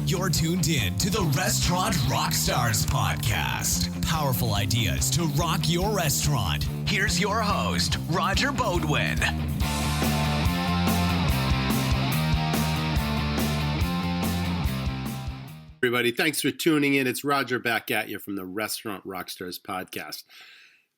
You're tuned in to the Restaurant RockStars Podcast. Powerful ideas to rock your restaurant. Here's your host, Roger Bodwin. Everybody, thanks for tuning in. It's Roger back at you from the Restaurant RockStars Podcast.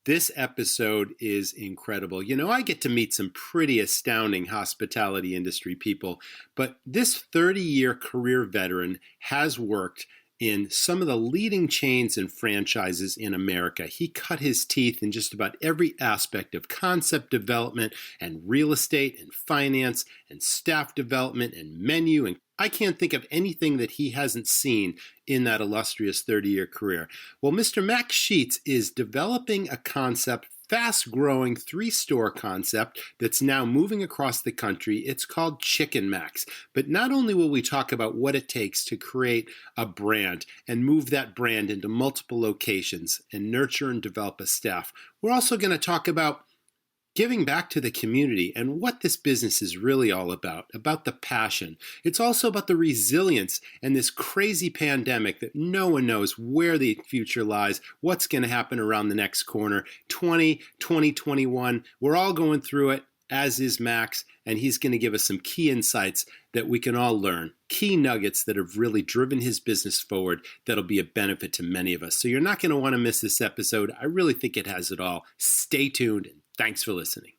This episode is incredible. You know, I get to meet some pretty astounding hospitality industry people, but this 30-year career veteran has worked in some of the leading chains and franchises in America. He cut his teeth in just about every aspect of concept development and real estate and finance and staff development and menu, and I can't think of anything that he hasn't seen in that illustrious 30-year career. Well, Mr. Max Sheets is developing a concept, fast-growing 3-store concept that's now moving across the country. It's called ChickNMax. But not only will we talk about what it takes to create a brand and move that brand into multiple locations and nurture and develop a staff, we're also going to talk about giving back to the community and what this business is really all about the passion. It's also about the resilience and this crazy pandemic that no one knows where the future lies, what's going to happen around the next corner. 2021, we're all going through it, as is Max, and he's going to give us some key insights that we can all learn, key nuggets that have really driven his business forward that'll be a benefit to many of us. So you're not going to want to miss this episode. I really think it has it all. Stay tuned. Thanks for listening.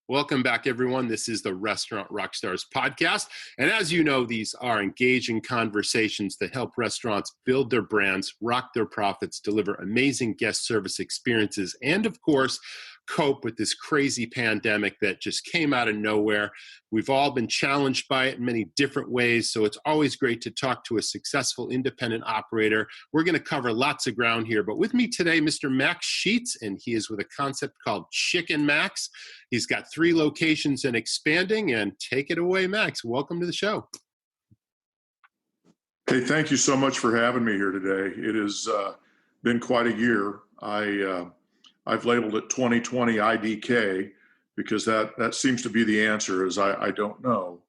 Welcome back, everyone. This is the Restaurant RockStars Podcast. And as you know, these are engaging conversations that help restaurants build their brands, rock their profits, deliver amazing guest service experiences, and of course, cope with this crazy pandemic that just came out of nowhere. We've all been challenged by it in many different ways, so it's always great to talk to a successful independent operator. We're going to cover lots of ground here, but with me today, Mr. Max Sheets, and he is with a concept called ChickNMax. He's got 3 locations and expanding, and take it away, Max. Welcome to the show. Hey, thank you so much for having me here today. It has been quite a year. I've labeled it 2020 IDK because that seems to be the answer. Is I don't know,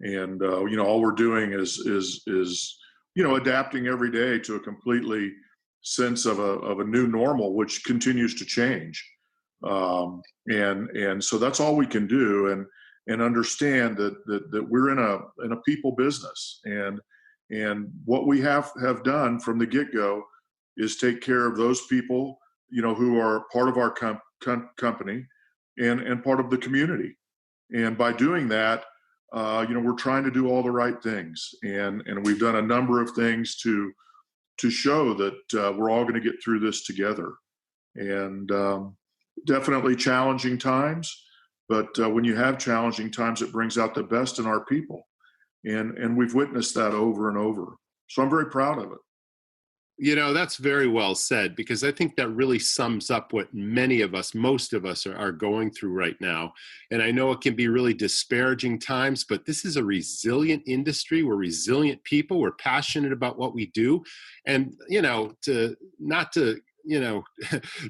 and all we're doing is adapting every day to a completely sense of a new normal, which continues to change, and so that's all we can do, and understand that we're in a people business, and what we have done from the get-go is take care of those people who are part of our company and part of the community. And by doing that, we're trying to do all the right things. And we've done a number of things to show that we're all going to get through this together. And definitely challenging times, but when you have challenging times, it brings out the best in our people. And we've witnessed that over and over. So I'm very proud of it. That's very well said, because I think that really sums up what many of us, most of us are going through right now. And I know it can be really disparaging times, but this is a resilient industry. We're resilient people. We're passionate about what we do. And,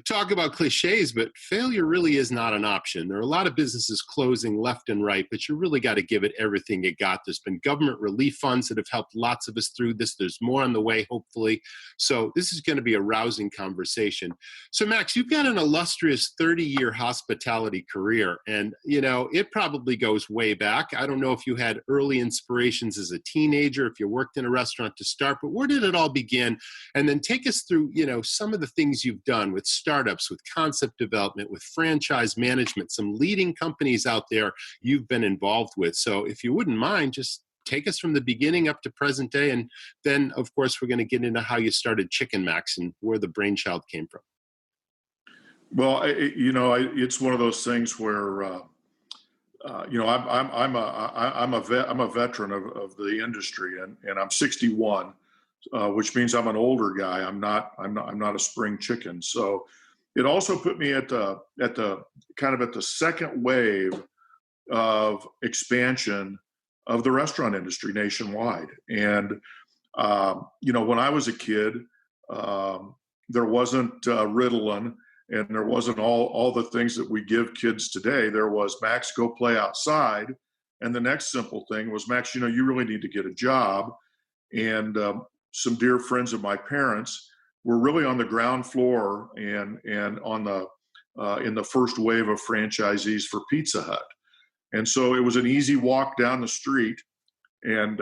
talk about cliches, but failure really is not an option. There are a lot of businesses closing left and right, but you really got to give it everything you got. There's been government relief funds that have helped lots of us through this. There's more on the way, hopefully. So this is going to be a rousing conversation. So Max, you've got an illustrious 30-year hospitality career, and, it probably goes way back. I don't know if you had early inspirations as a teenager, if you worked in a restaurant to start, but where did it all begin? And then take us through, some of the things you've done with startups, with concept development, with franchise management, some leading companies out there you've been involved with. So if you wouldn't mind, just take us from the beginning up to present day. And then, of course, we're going to get into how you started ChickNMax and where the brainchild came from. Well, it's one of those things where, I'm a veteran of the industry, and I'm 61. Which means I'm an older guy. I'm not a spring chicken. So it also put me at the second wave of expansion of the restaurant industry nationwide. And when I was a kid, there wasn't Ritalin, and there wasn't all the things that we give kids today. There was, Max, go play outside. And the next simple thing was, Max, you really need to get a job. and some dear friends of my parents were really on the ground floor and on the in the first wave of franchisees for Pizza Hut. And so it was an easy walk down the street. And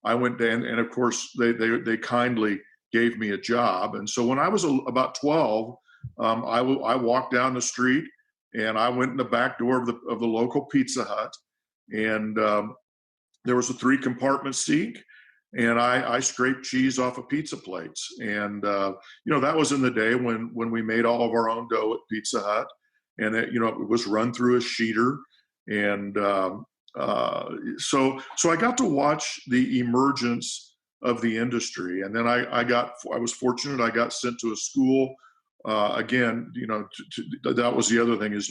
I went down, and of course they kindly gave me a job. And so when I was about 12, I walked down the street and I went in the back door of the local Pizza Hut, and there was a 3-compartment seat, and I scraped cheese off of pizza plates. And that was in the day when we made all of our own dough at Pizza Hut, and it was run through a sheeter. And so I got to watch the emergence of the industry. And then I was fortunate. I got sent to a school. Again, that was the other thing is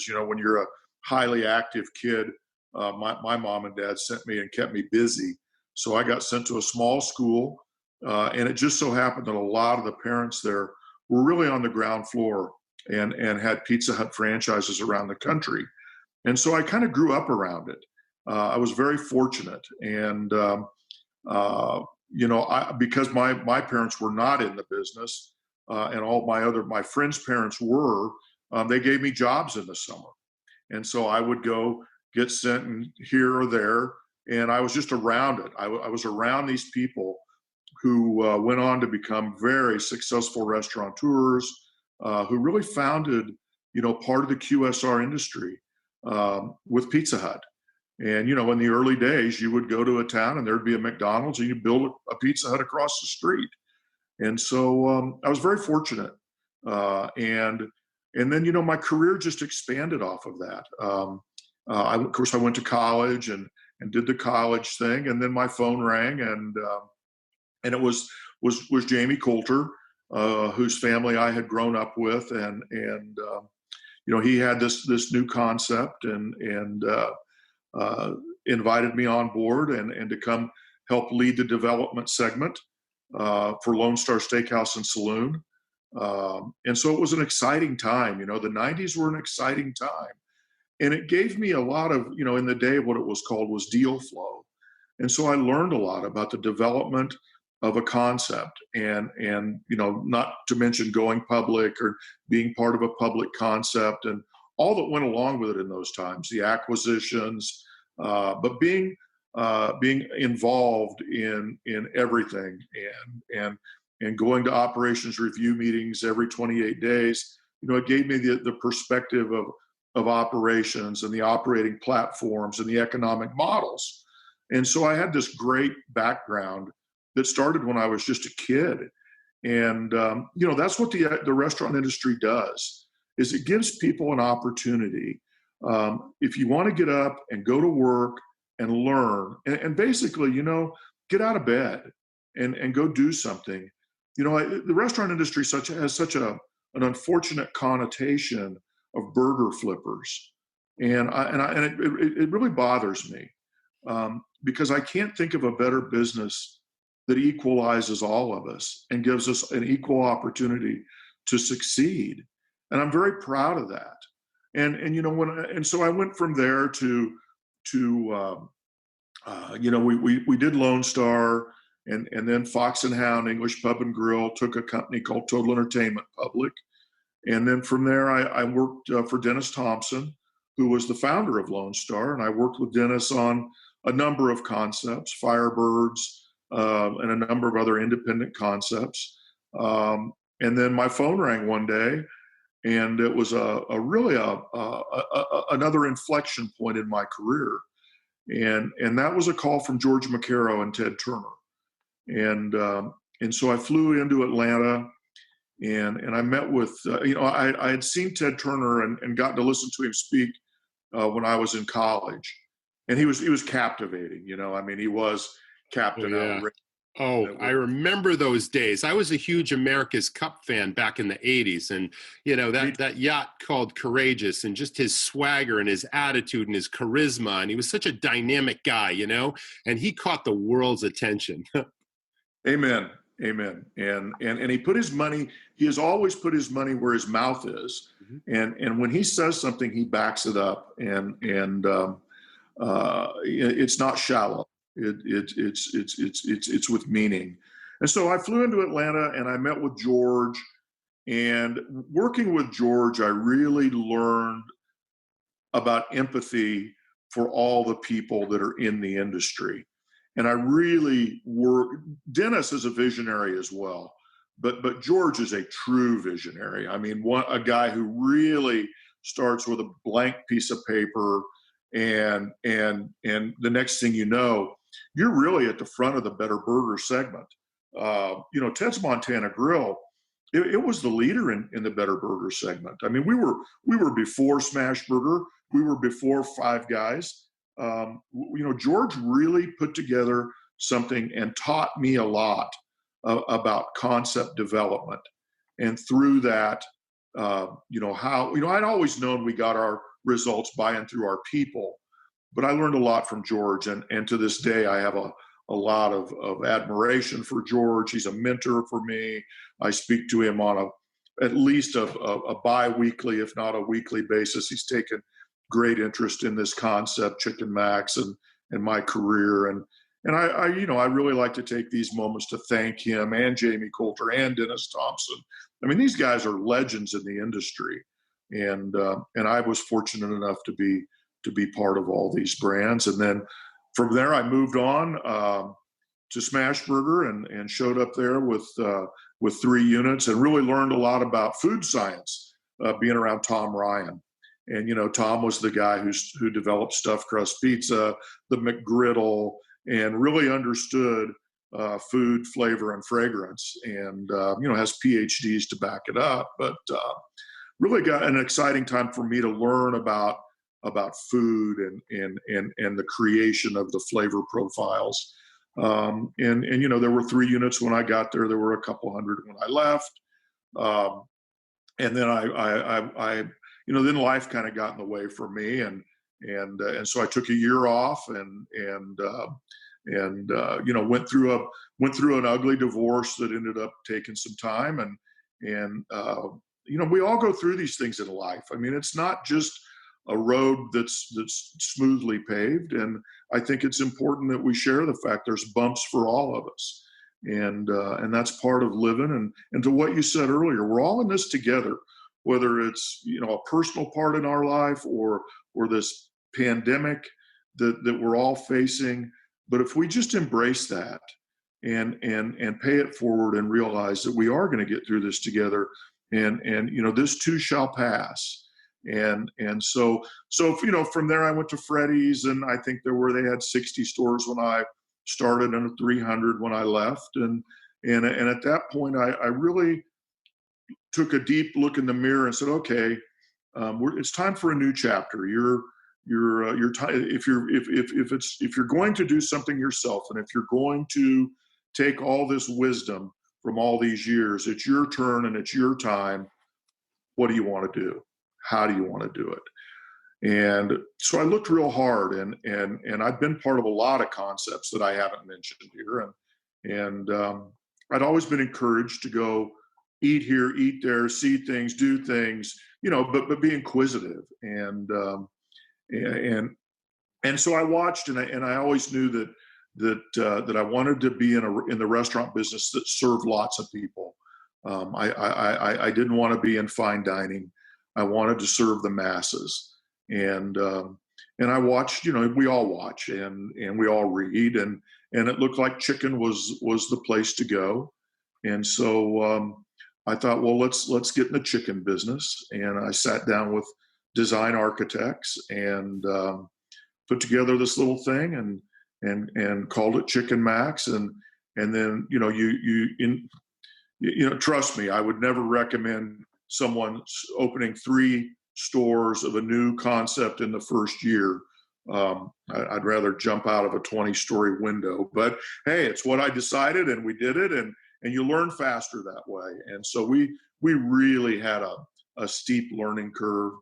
when you're a highly active kid, my mom and dad sent me and kept me busy. So I got sent to a small school, and it just so happened that a lot of the parents there were really on the ground floor and had Pizza Hut franchises around the country. And so I kind of grew up around it. I was very fortunate. And, because my parents were not in the business, and all my friends' parents were, they gave me jobs in the summer. And so I would go get sent here or there, and I was just around it. I was around these people who went on to become very successful restaurateurs, who really founded, part of the QSR industry with Pizza Hut. And, in the early days, you would go to a town and there'd be a McDonald's, and you build a Pizza Hut across the street. And so I was very fortunate. And then, my career just expanded off of that. Of course, I went to college and did the college thing. And then my phone rang, and it was Jamie Coulter, whose family I had grown up with. And he had this new concept and invited me on board and to come help lead the development segment for Lone Star Steakhouse and Saloon. And so it was an exciting time. The 90s were an exciting time. And it gave me a lot of, in the day, what it was called was deal flow. And so I learned a lot about the development of a concept and not to mention going public or being part of a public concept and all that went along with it in those times, the acquisitions, but being involved in everything and going to operations review meetings every 28 days, it gave me the perspective of operations and the operating platforms and the economic models. And so I had this great background that started when I was just a kid. And, that's what the restaurant industry does, is it gives people an opportunity. If you want to get up and go to work and learn and basically, get out of bed and go do something. The restaurant industry has such an unfortunate connotation of burger flippers. And it really bothers me because I can't think of a better business that equalizes all of us and gives us an equal opportunity to succeed. And I'm very proud of that. And so I went from there to we did Lone Star and then Fox and Hound English Pub and Grill took a company called Total Entertainment public. And then from there, I worked for Dennis Thompson, who was the founder of Lone Star. And I worked with Dennis on a number of concepts, Firebirds, and a number of other independent concepts. And then my phone rang one day, and it was really another inflection point in my career. And that was a call from George McCarrow and Ted Turner. And so I flew into Atlanta, and I met with, I had seen Ted Turner and gotten to listen to him speak when I was in college. And he was captivating, he was Captain Outrageous. Oh, I remember those days. I was a huge America's Cup fan back in the 80s. And, that yacht called Courageous, and just his swagger and his attitude and his charisma. And he was such a dynamic guy, and he caught the world's attention. Amen. Amen. And he has always put his money where his mouth is. Mm-hmm. And when he says something, he backs it up. And it's not shallow. It's with meaning. And so I flew into Atlanta and I met with George. And working with George, I really learned about empathy for all the people that are in the industry. And I really Dennis is a visionary as well, but George is a true visionary. I mean, a guy who really starts with a blank piece of paper, and the next thing you know, you're really at the front of the Better Burger segment. Ted's Montana Grill, it was the leader in the Better Burger segment. I mean, we were before Smash Burger, we were before Five Guys. George really put together something and taught me a lot about concept development. And through that, I'd always known we got our results by and through our people, but I learned a lot from George. And to this day, I have a lot of admiration for George. He's a mentor for me. I speak to him on at least a bi-weekly, if not a weekly basis. He's taken great interest in this concept, ChickNMax, and my career. And I really like to take these moments to thank him and Jamie Coulter and Dennis Thompson. I mean, these guys are legends in the industry. And I was fortunate enough to be part of all these brands. And then from there, I moved on to Smash Burger and showed up there with 3 units and really learned a lot about food science, being around Tom Ryan. And, Tom was the guy who developed stuffed crust pizza, the McGriddle, and really understood food, flavor, and fragrance, and, has PhDs to back it up. But really got an exciting time for me to learn about food and the creation of the flavor profiles. And there were 3 units when I got there. There were a couple hundred when I left. And then then life kind of got in the way for me. And so I took a year off and went through an ugly divorce that ended up taking some time. And we all go through these things in life. I mean, it's not just a road that's smoothly paved. And I think it's important that we share the fact there's bumps for all of us. And that's part of living. And to what you said earlier, we're all in this together, whether it's, a personal part in our life or this pandemic that we're all facing. But if we just embrace that and pay it forward and realize that we are going to get through this together, and this too shall pass. And so from there I went to Freddy's, and I think they had 60 stores when I started and 300 when I left. And at that point I really took a deep look in the mirror and said, okay, it's time for a new chapter. If you're going to do something yourself, and if you're going to take all this wisdom from all these years, it's your turn and it's your time. What do you want to do? How do you want to do it? And so I looked real hard, and I've been part of a lot of concepts that I haven't mentioned here. And I'd always been encouraged to go eat here, eat there, see things, do things, but be inquisitive. And so I watched, and I always knew that I wanted to be in the restaurant business that served lots of people. I didn't want to be in fine dining. I wanted to serve the masses. And I watched, we all watch and we all read, and it looked like chicken was the place to go. And so I thought, well, let's get in the chicken business. And I sat down with design architects and put together this little thing and called it ChickNMax. And then, trust me, I would never recommend someone opening 3 stores of a new concept in the first year. I'd rather jump out of a 20-story window, but hey, it's what I decided, and we did it. And you learn faster that way. And so we really had a steep learning curve,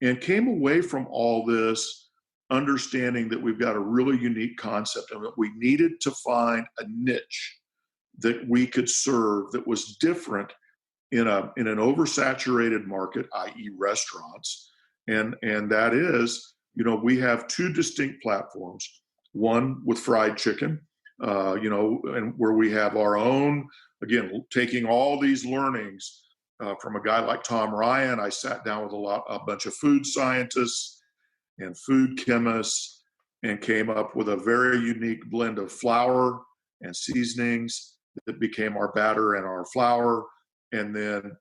and came away from all this understanding that we've got a really unique concept, and that we needed to find a niche that we could serve that was different in an oversaturated market, i.e. restaurants. And that is, we have 2 distinct platforms. one with fried chicken, and where we have our own, again, taking all these learnings from a guy like Tom Ryan. I sat down with a bunch of food scientists and food chemists and came up with a very unique blend of flour and seasonings that became our batter and our flour. And then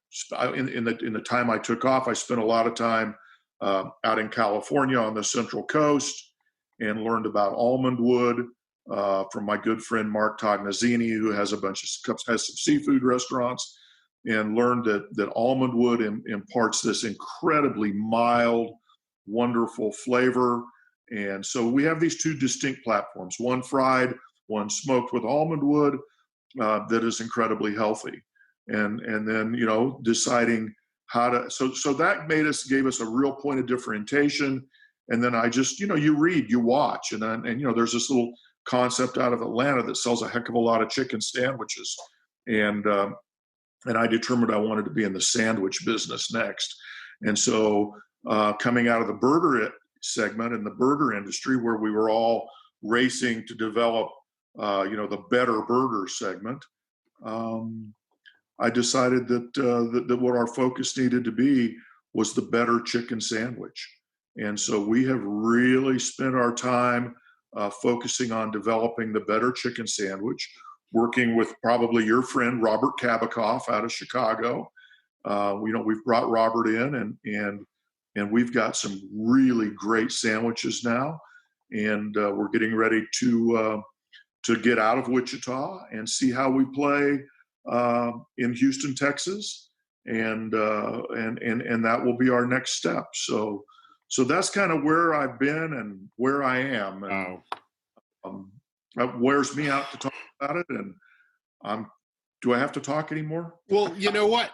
in the time I took off, I spent a lot of time out in California on the Central Coast and learned about almond wood from my good friend Mark Tognazzini, who has some seafood restaurants, and learned that almond wood imparts this incredibly mild, wonderful flavor. And so we have these two distinct platforms, one fried, one smoked with almond wood, that is incredibly healthy. And then, deciding how to, so that gave us a real point of differentiation. And then I just, you read, you watch, and there's this little concept out of Atlanta that sells a heck of a lot of chicken sandwiches. And I determined I wanted to be in the sandwich business next. And so coming out of the burger segment in the burger industry, where we were all racing to develop, the better burger segment, I decided that what our focus needed to be was the better chicken sandwich. And so we have really spent our time focusing on developing the better chicken sandwich, working with probably your friend, Robert Kabikoff out of Chicago. We've brought Robert in and we've got some really great sandwiches now. And we're getting ready to get out of Wichita and see how we play in Houston, Texas, and that will be our next step. So that's kind of where I've been and where I am. And, that wears me out to talk about it. And do I have to talk anymore? Well, you know what?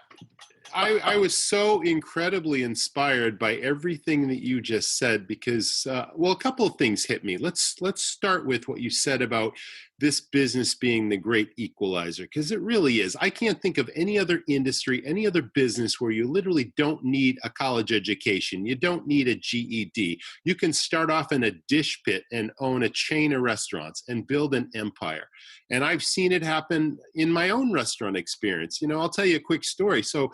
I was so incredibly inspired by everything that you just said because, a couple of things hit me. Let's start with what you said about this business being the great equalizer, because it really is. I can't think of any other industry, any other business where you literally don't need a college education. You don't need a GED. You can start off in a dish pit and own a chain of restaurants and build an empire. And I've seen it happen in my own restaurant experience. I'll tell you a quick story. So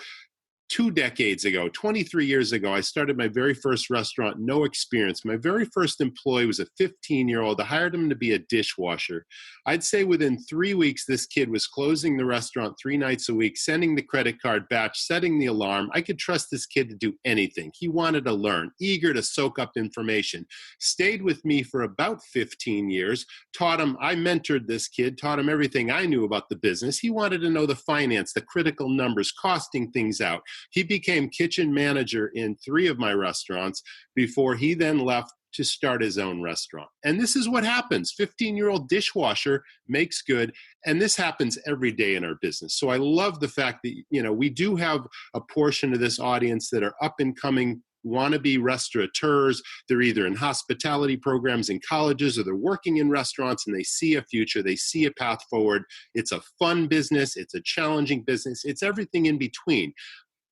2 decades ago, 23 years ago, I started my very first restaurant, no experience. My very first employee was a 15-year-old. I hired him to be a dishwasher. I'd say within 3 weeks, this kid was closing the restaurant 3 nights a week, sending the credit card batch, setting the alarm. I could trust this kid to do anything. He wanted to learn, eager to soak up information. Stayed with me for about 15 years, taught him, I mentored this kid, taught him everything I knew about the business. He wanted to know the finance, the critical numbers, costing things out. He became kitchen manager in 3 of my restaurants before he then left to start his own restaurant. And this is what happens. 15-year-old dishwasher makes good. And this happens every day in our business. So I love the fact that, we do have a portion of this audience that are up and coming wannabe restaurateurs. They're either in hospitality programs in colleges or they're working in restaurants and they see a future, they see a path forward. It's a fun business. It's a challenging business. It's everything in between.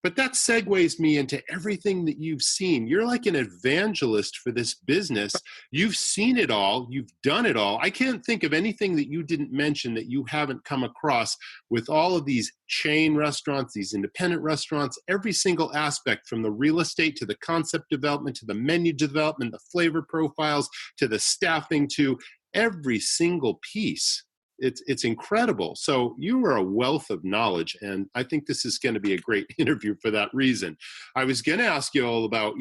But that segues me into everything that you've seen. You're like an evangelist for this business. You've seen it all. You've done it all. I can't think of anything that you didn't mention that you haven't come across with all of these chain restaurants, these independent restaurants, every single aspect from the real estate to the concept development, to the menu development, the flavor profiles, to the staffing, to every single piece. It's incredible. So you are a wealth of knowledge, and I think this is going to be a great interview for that reason. I was going to ask you all about,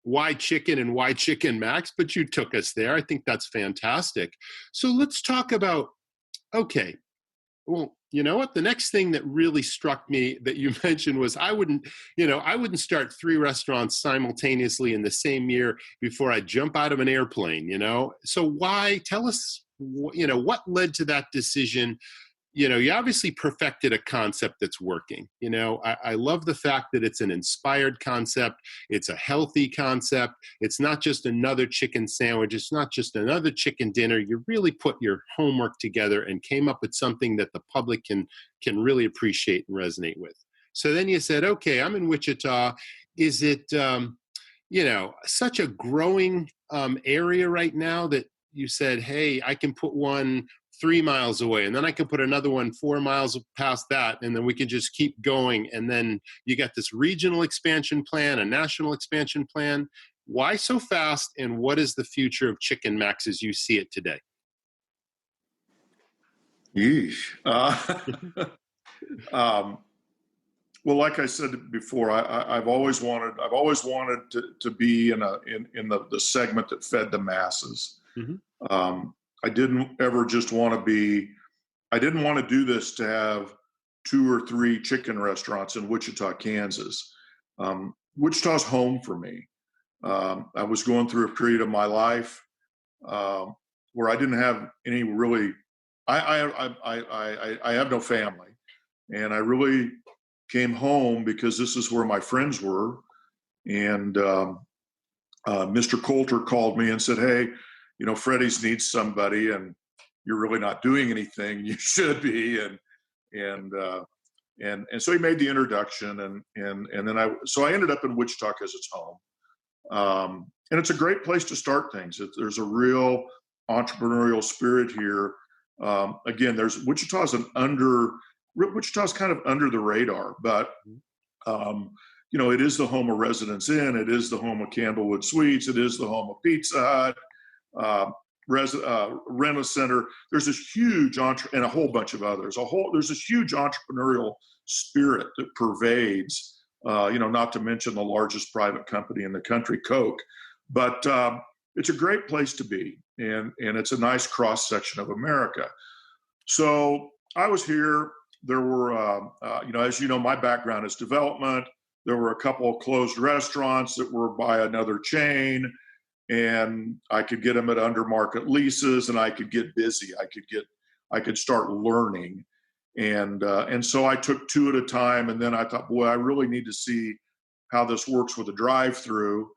why chicken and why ChickNMax, but you took us there. I think that's fantastic. So let's talk about, okay, well, you know what? The next thing that really struck me that you mentioned was I wouldn't start 3 restaurants simultaneously in the same year before I jump out of an airplane, So why? Tell us, what led to that decision? You obviously perfected a concept that's working. I love the fact that it's an inspired concept. It's a healthy concept. It's not just another chicken sandwich. It's not just another chicken dinner. You really put your homework together and came up with something that the public can really appreciate and resonate with. So then you said, okay, I'm in Wichita. Is it, such a growing area right now that you said, hey, I can put one 3 miles away, and then I can put another one 4 miles past that, and then we can just keep going. And then you got this regional expansion plan, a national expansion plan. Why so fast, and what is the future of ChickNMax as you see it today? Yeesh. Well, like I said before, I've always wanted to be in the segment that fed the masses. Mm-hmm. I didn't ever just want to be. I didn't want to do this to have 2 or 3 chicken restaurants in Wichita, Kansas. Wichita's home for me. I was going through a period of my life where I didn't have any really. I have no family, and I really came home because this is where my friends were. And Mr. Coulter called me and said, "Hey, Freddy's needs somebody, and you're really not doing anything. You should be." And so he made the introduction, and then I ended up in Wichita because it's home, and it's a great place to start things. There's a real entrepreneurial spirit here. Again, Wichita's kind of under the radar, but it is the home of Residence Inn, it is the home of Candlewood Suites, it is the home of Pizza Hut, Rent-A-Center. There's this huge and a whole bunch of others. There's this huge entrepreneurial spirit that pervades. Not to mention the largest private company in the country, Coke, but it's a great place to be, and it's a nice cross section of America. So I was here. There were, as you know, my background is development. There were a couple of closed restaurants that were by another chain, and I could get them at under market leases, and I could get busy. I could start learning, and so I took 2 at a time, and then I thought, boy, I really need to see how this works with a drive-through,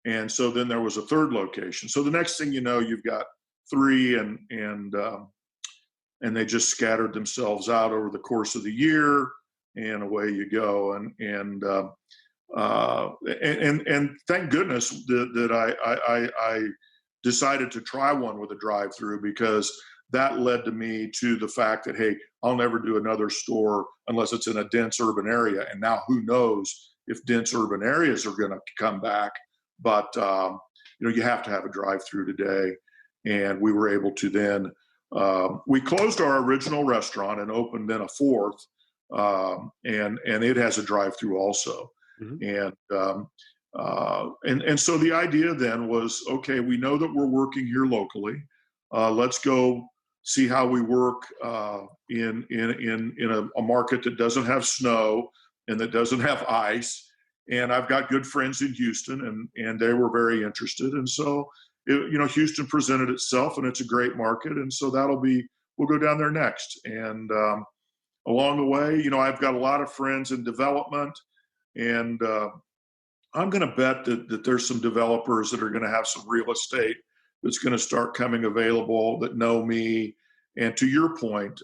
and so then there was a 3rd location. So the next thing you know, you've got 3, and they just scattered themselves out over the course of the year, and away you go. And thank goodness that I decided to try one with a drive-through, because that led to me to the fact that, hey, I'll never do another store unless it's in a dense urban area. And now who knows if dense urban areas are going to come back, but you have to have a drive-through today. And we were able to then. We closed our original restaurant and opened then a 4th, and it has a drive-through also. Mm-hmm. And so the idea then was, okay, we know that we're working here locally. Let's go see how we work in a market that doesn't have snow and that doesn't have ice. And I've got good friends in Houston, and they were very interested. And so Houston presented itself, and it's a great market. And so we'll go down there next. And along the way, I've got a lot of friends in development, and I'm going to bet that there's some developers that are going to have some real estate that's going to start coming available that know me. And to your point,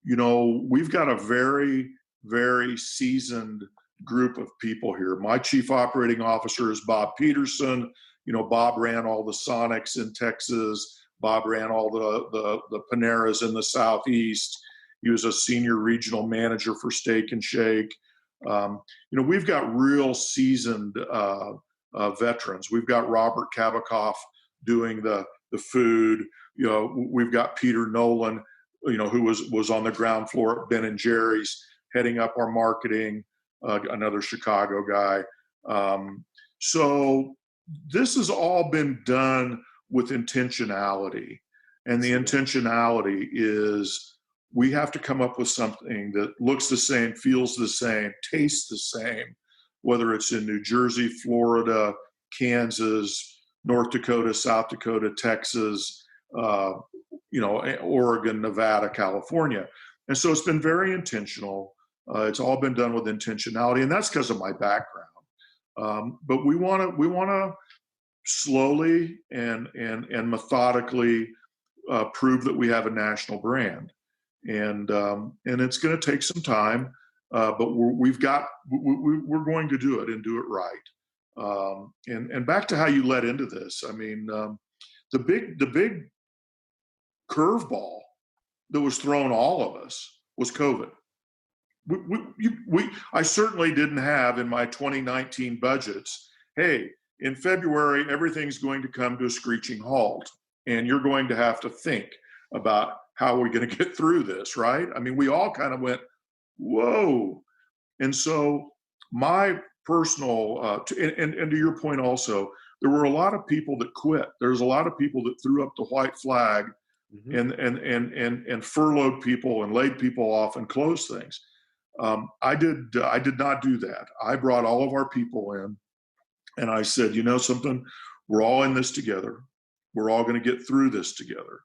we've got a very, very seasoned group of people here. My chief operating officer is Bob Peterson. Bob ran all the Sonics in Texas. Bob ran all the Paneras in the Southeast. He was a senior regional manager for Steak and Shake. We've got real seasoned veterans. We've got Robert Kabikoff doing the food. We've got Peter Nolan, who was on the ground floor at Ben & Jerry's, heading up our marketing, another Chicago guy. So this has all been done with intentionality. And the intentionality is we have to come up with something that looks the same, feels the same, tastes the same, whether it's in New Jersey, Florida, Kansas, North Dakota, South Dakota, Texas, Oregon, Nevada, California. And so it's been very intentional. It's all been done with intentionality, and that's because of my background. But we want to slowly and methodically prove that we have a national brand, and it's going to take some time, but we're going to do it and do it right. And back to how you led into this. I mean, The big curveball that was thrown all of us was COVID. I certainly didn't have in my 2019 budgets, hey, in February, everything's going to come to a screeching halt, and you're going to have to think about how we're going to get through this, right? I mean, we all kind of went, whoa. And so my personal, and to your point also, there were a lot of people that quit. There's a lot of people that threw up the white flag and furloughed people and laid people off and closed things. I did not do that. I brought all of our people in, and I said, you know something, we're all in this together. We're all going to get through this together.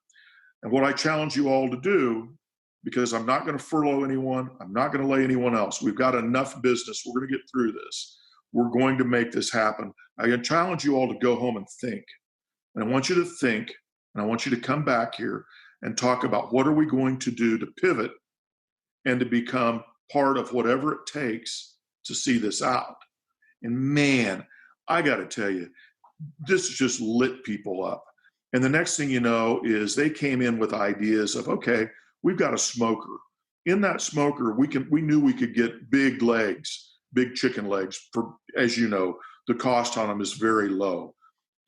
And what I challenge you all to do, because I'm not going to furlough anyone, I'm not going to lay anyone else. We've got enough business. We're going to get through this. We're going to make this happen. I challenge you all to go home and think. And I want you to think, and I want you to come back here and talk about what are we going to do to pivot and to become part of whatever it takes to see this out. And man, I got to tell you, this just lit people up. And the next thing you know is they came in with ideas of, okay, we've got a smoker. In that smoker, we knew we could get big legs, big chicken legs. For, as you know, the cost on them is very low.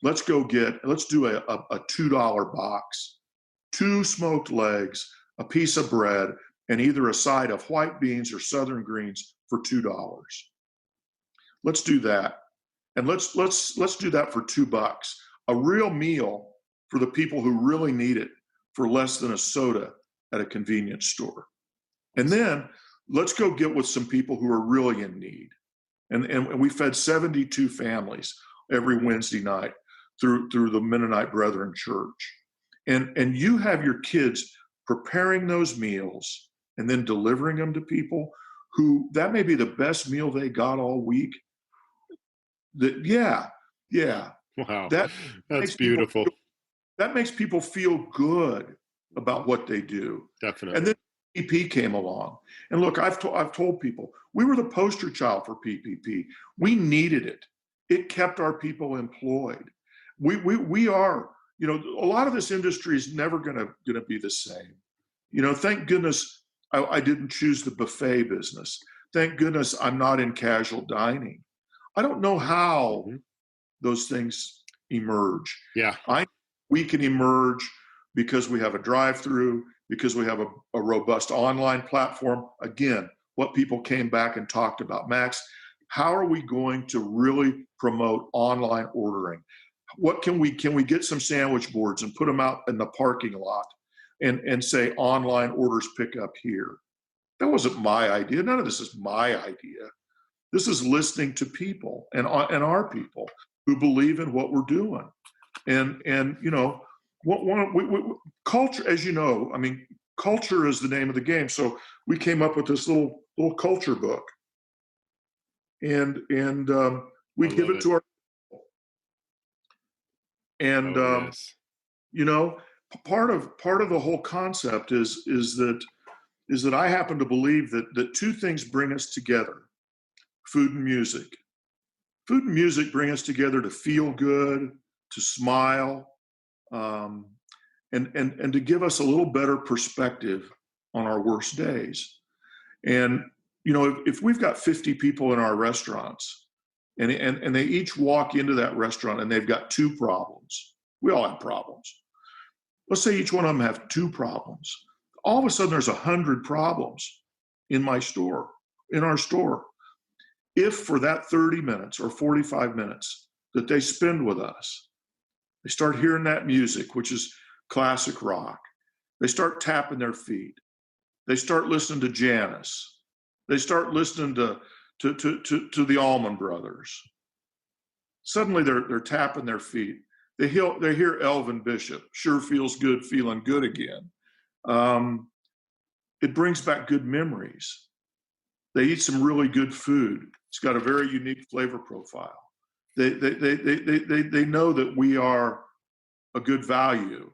Let's do a $2 box, 2 smoked legs, a piece of bread, and either a side of white beans or southern greens for $2. Let's do that. And let's do that for $2. A real meal for the people who really need it for less than a soda at a convenience store. And then let's go get with some people who are really in need. And we fed 72 families every Wednesday night through the Mennonite Brethren Church. And you have your kids preparing those meals and then delivering them to people who that may be the best meal they got all week. Yeah. Wow, that's beautiful. That makes people feel good about what they do. Definitely. And then PPP came along. And look, I've told people, we were the poster child for PPP. We needed it. It kept our people employed. We are, you know, a lot of this industry is never gonna be the same. You know, thank goodness I didn't choose the buffet business. Thank goodness I'm not in casual dining. I don't know how those things emerge. Yeah. We can emerge because we have a drive-through, because we have a robust online platform. Again, what people came back and talked about. Max, how are we going to really promote online ordering? What can we get some sandwich boards and put them out in the parking lot and say online orders pick up here? That wasn't my idea. None of this is my idea. This is listening to people and our people who believe in what we're doing. And you know, culture, as you know, I mean, culture is the name of the game. So we came up with this little culture book, and we give it to our people. And yes. You know, part of the whole concept is that I happen to believe that 2 things bring us together: food and music. Food and music bring us together to feel good, to smile, and to give us a little better perspective on our worst days. And you know, if we've got 50 people in our restaurants, and they each walk into that restaurant and they've got 2 problems. We all have problems. Let's say each one of them have 2 problems. All of a sudden, there's 100 problems in our store. If for that 30 minutes or 45 minutes that they spend with us, they start hearing that music, which is classic rock. They start tapping their feet. They start listening to Janis. They start listening to the Allman Brothers. Suddenly they're tapping their feet. They hear Elvin Bishop, Sure Feels Good, Feeling Good Again. It brings back good memories. They eat some really good food. It's got a very unique flavor profile. They know that we are a good value.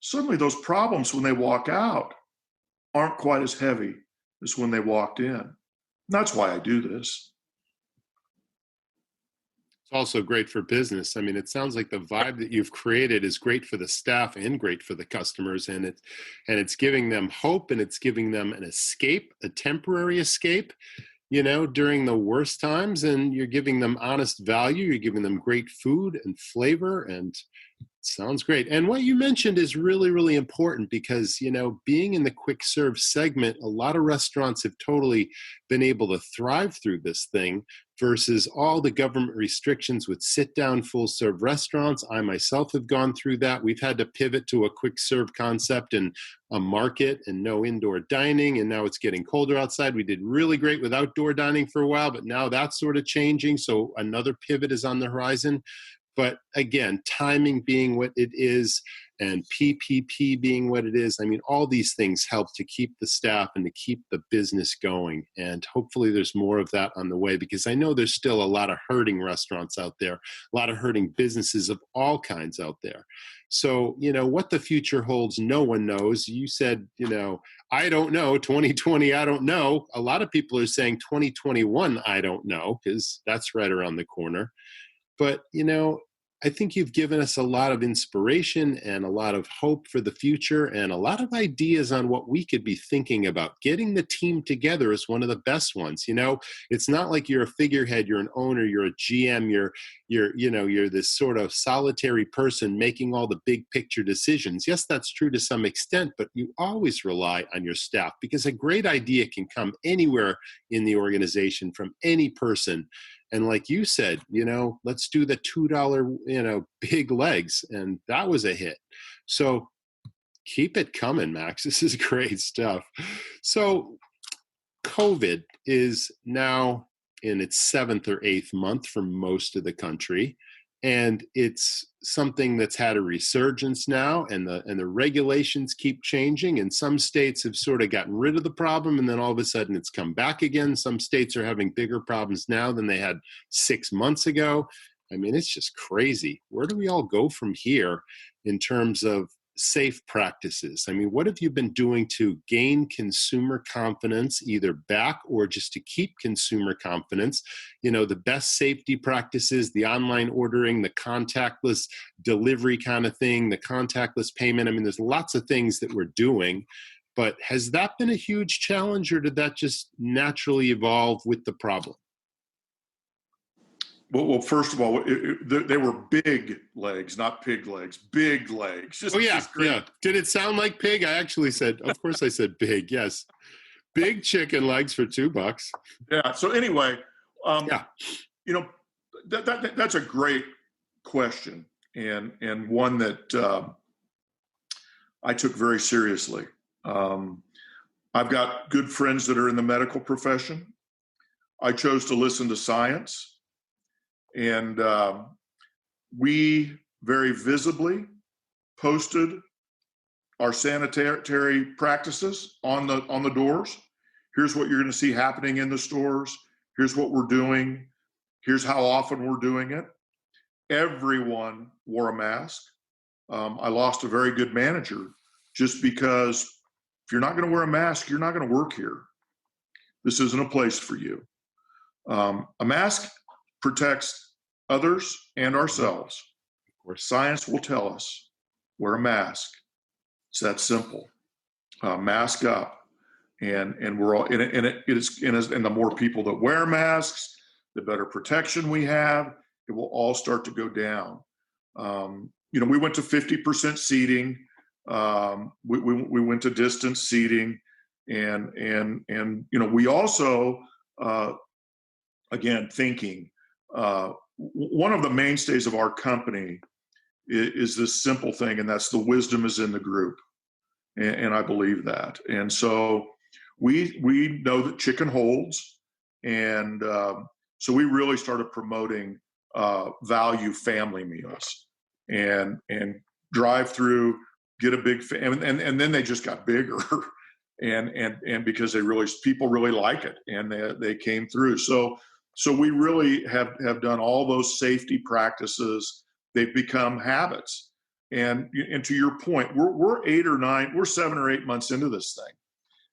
Suddenly those problems when they walk out aren't quite as heavy as when they walked in. And that's why I do this. It's also great for business. I mean, it sounds like the vibe that you've created is great for the staff and great for the customers, and it's giving them hope, and it's giving them an escape, a temporary escape, during the worst times, and you're giving them honest value. You're giving them great food and flavor, and sounds great. And what you mentioned is really, really important because, being in the quick serve segment, a lot of restaurants have totally been able to thrive through this thing versus all the government restrictions with sit down full serve restaurants. I myself have gone through that. We've had to pivot to a quick serve concept and a market and no indoor dining. And now it's getting colder outside. We did really great with outdoor dining for a while, but now that's sort of changing. So another pivot is on the horizon. But again, timing being what it is and PPP being what it is, I mean, all these things help to keep the staff and to keep the business going. And hopefully there's more of that on the way because I know there's still a lot of hurting restaurants out there, a lot of hurting businesses of all kinds out there. So, what the future holds, no one knows. You said, I don't know, 2020, I don't know. A lot of people are saying 2021, I don't know, because that's right around the corner. But, I think you've given us a lot of inspiration and a lot of hope for the future and a lot of ideas on what we could be thinking about. Getting the team together is one of the best ones. It's not like you're a figurehead, you're an owner, you're a GM, you're this sort of solitary person making all the big picture decisions. Yes, that's true to some extent, but you always rely on your staff because a great idea can come anywhere in the organization from any person. And like you said, let's do the $2, big legs. And that was a hit. So keep it coming, Max. This is great stuff. So COVID is now in its 7th or 8th month for most of the country. And it's something that's had a resurgence now, and the regulations keep changing. And some states have sort of gotten rid of the problem, and then all of a sudden it's come back again. Some states are having bigger problems now than they had 6 months ago. I mean, it's just crazy. Where do we all go from here in terms of safe practices? I mean, what have you been doing to gain consumer confidence, either back or just to keep consumer confidence? The best safety practices, the online ordering, the contactless delivery kind of thing, the contactless payment. I mean, there's lots of things that we're doing, but has that been a huge challenge or did that just naturally evolve with the problem? Well, first of all, they were big legs, not pig legs. Big legs. Yeah. Did it sound like pig? I actually said, of course I said big, yes. Big chicken legs for $2. Yeah. So anyway, that's a great question and one that I took very seriously. I've got good friends that are in the medical profession. I chose to listen to science. And we very visibly posted our sanitary practices on the doors. Here's what you're going to see happening in the stores. Here's what we're doing. Here's how often we're doing it. Everyone wore a mask. I lost a very good manager just because if you're not going to wear a mask, you're not going to work here. This isn't a place for you. A mask protects others and ourselves. Where science will tell us, wear a mask. It's that simple. Mask up, and we're all in it. And the more people that wear masks, the better protection we have. It will all start to go down. We went to 50% seating. We went to distance seating, and we also again thinking. One of the mainstays of our company is this simple thing, and that's the wisdom is in the group. And I believe that. And so we know that chicken holds. And so we really started promoting value family meals and drive through, get a big, and then they just got bigger. and because people really like it, and they came through. So we really have done all those safety practices. They've become habits. And to your point, we're 7 or 8 months into this thing.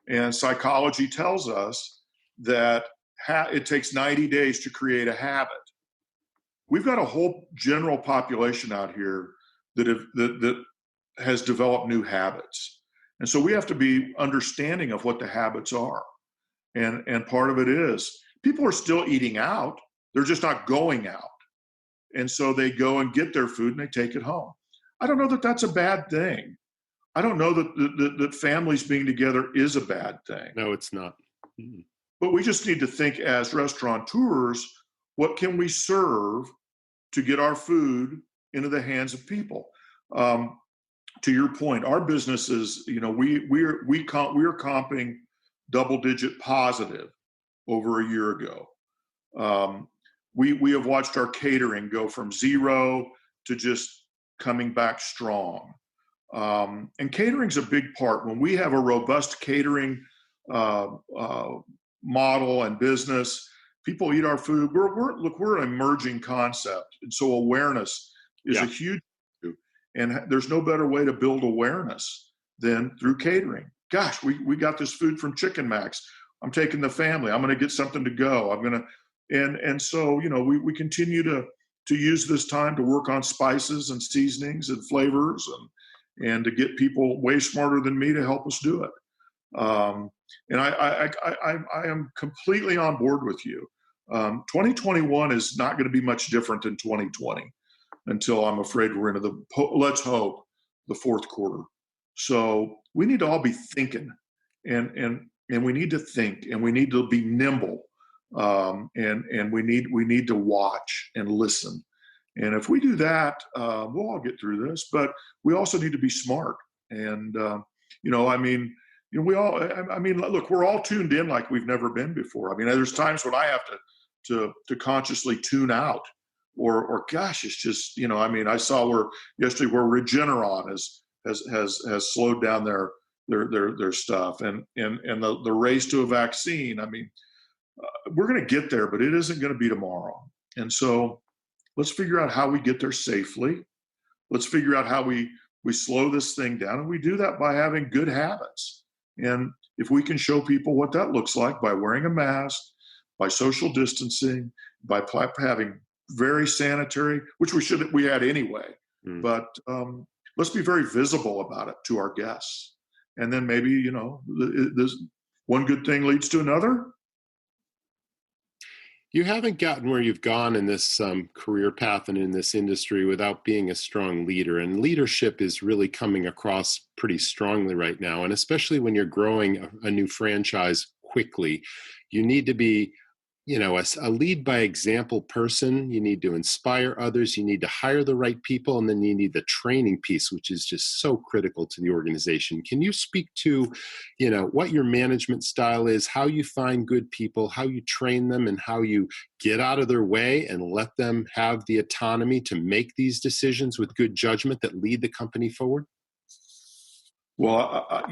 And psychology tells us that it takes 90 days to create a habit. we've got a whole general population out here that has developed new habits. And so we have to be understanding of what the habits are. And part of it is people are still eating out. They're just not going out. And so they go and get their food and they take it home. I don't know that that's a bad thing. I don't know that families being together is a bad thing. No, it's not. Mm-hmm. But we just need to think as restaurateurs, what can we serve to get our food into the hands of people? To your point, our business is, we're comping double-digit positive over a year ago. We have watched our catering go from 0 to just coming back strong. And catering's a big part. When we have a robust catering model and business, people eat our food. We're an emerging concept, and so awareness is a huge issue. And there's no better way to build awareness than through catering. Gosh, we got this food from ChickNMax. I'm taking the family. I'm going to get something to go. And so we continue to use this time to work on spices and seasonings and flavors and to get people way smarter than me to help us do it. And I am completely on board with you. 2021 is not going to be much different than 2020 until I'm afraid we're into let's hope, the fourth quarter. So we need to all be thinking and we need to think and we need to be nimble. And we need to watch and listen. And if we do that, we'll all get through this, but we also need to be smart. And, look, we're all tuned in like we've never been before. I mean, there's times when I have to consciously tune out or gosh, it's just, I saw yesterday where Regeneron has slowed down their stuff and the race to a vaccine. I mean, we're going to get there, but it isn't going to be tomorrow. And so let's figure out how we get there safely. Let's figure out how we slow this thing down. And we do that by having good habits. And if we can show people what that looks like by wearing a mask, by social distancing, by having very sanitary, which we had anyway, but let's be very visible about it to our guests. And then maybe, this one good thing leads to another. You haven't gotten where you've gone in this career path and in this industry without being a strong leader. And leadership is really coming across pretty strongly right now. And especially when you're growing a new franchise quickly, you need to be, a lead by example person. You need to inspire others. You need to hire the right people. And then you need the training piece, which is just so critical to the organization. Can you speak to, what your management style is, how you find good people, how you train them, and how you get out of their way and let them have the autonomy to make these decisions with good judgment that lead the company forward? Well,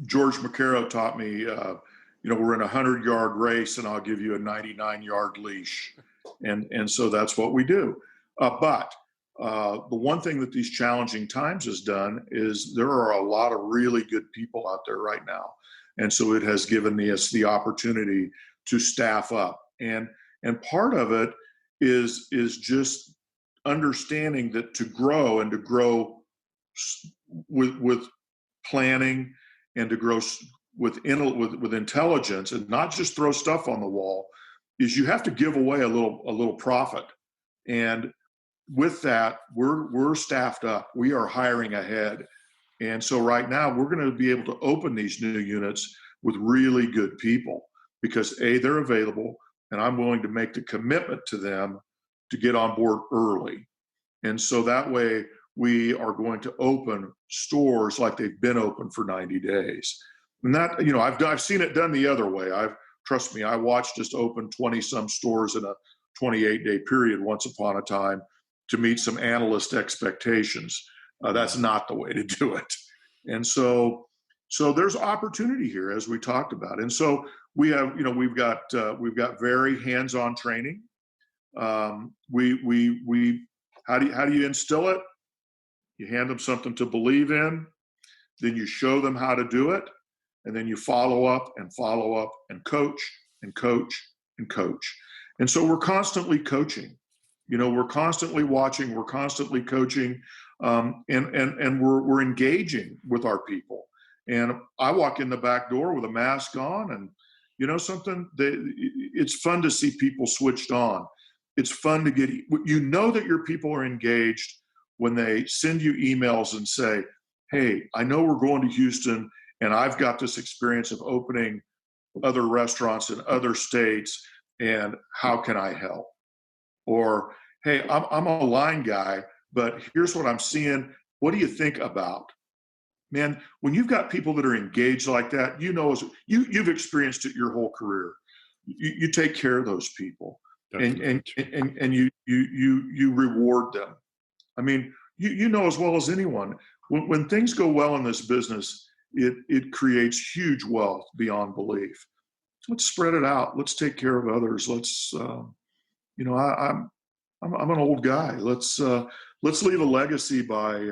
George McCarrow taught me, we're in a 100-yard race and I'll give you a 99-yard leash. And so that's what we do. But the one thing that these challenging times has done is there are a lot of really good people out there right now. And so it has given us the opportunity to staff up. And part of it is just understanding that to grow with planning and to grow with intelligence and not just throw stuff on the wall, is you have to give away a little profit. And with that, we're staffed up. We are hiring ahead. And so right now we're going to be able to open these new units with really good people because they're available and I'm willing to make the commitment to them to get on board early. And so that way we are going to open stores like they've been open for 90 days. And that, I've seen it done the other way. Trust me, I watched us open 20 some stores in a 28-day period once upon a time to meet some analyst expectations. That's not the way to do it. And so there's opportunity here, as we talked about. And so we have, we've got very hands-on training. How do you instill it? You hand them something to believe in, then you show them how to do it, and then you follow up and coach and coach and coach. And so we're constantly coaching. We're constantly watching, we're constantly coaching, and we're engaging with our people. And I walk in the back door with a mask on, and something, it's fun to see people switched on. It's fun to get, that your people are engaged when they send you emails and say, hey, I know we're going to Houston and I've got this experience of opening other restaurants in other states, and how can I help? Or, hey, I'm a line guy, but here's what I'm seeing. What do you think about? Man, when you've got people that are engaged like that, you've experienced it your whole career. You take care of those people, and you reward them. I mean, you know as well as anyone, when things go well in this business, it creates huge wealth beyond belief. Let's spread it out. Let's take care of others. Let's, I'm an old guy. Let's leave a legacy by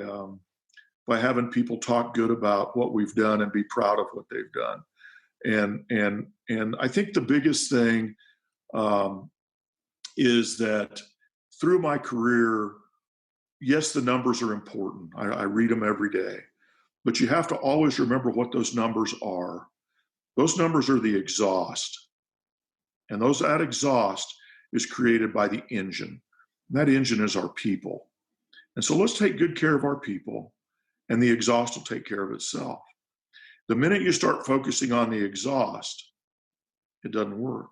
having people talk good about what we've done and be proud of what they've done. And I think the biggest thing is that through my career, yes, the numbers are important. I read them every day, but you have to always remember what those numbers are. Those numbers are the exhaust, and that exhaust is created by the engine. And that engine is our people. And so let's take good care of our people, and the exhaust will take care of itself. The minute you start focusing on the exhaust, it doesn't work.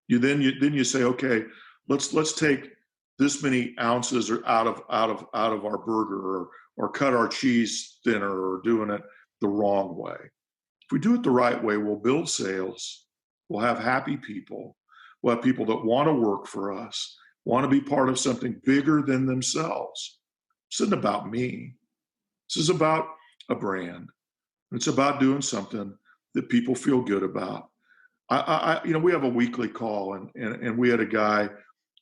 You say, okay, let's take this many ounces out of our burger, or cut our cheese thinner, or doing it the wrong way. If we do it the right way, we'll build sales. We'll have happy people. We'll have people that want to work for us, want to be part of something bigger than themselves. This isn't about me. This is about a brand. It's about doing something that people feel good about. We have a weekly call, and we had a guy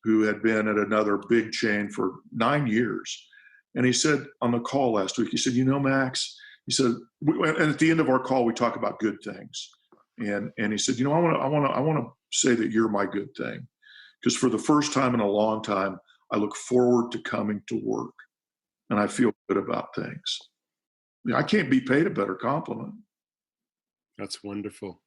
who had been at another big chain for 9 years. And he said on the call last week, he said, Max, he said, and at the end of our call, we talk about good things. And he said, I want to say that you're my good thing, because for the first time in a long time, I look forward to coming to work, and I feel good about things. I can't be paid a better compliment. That's wonderful.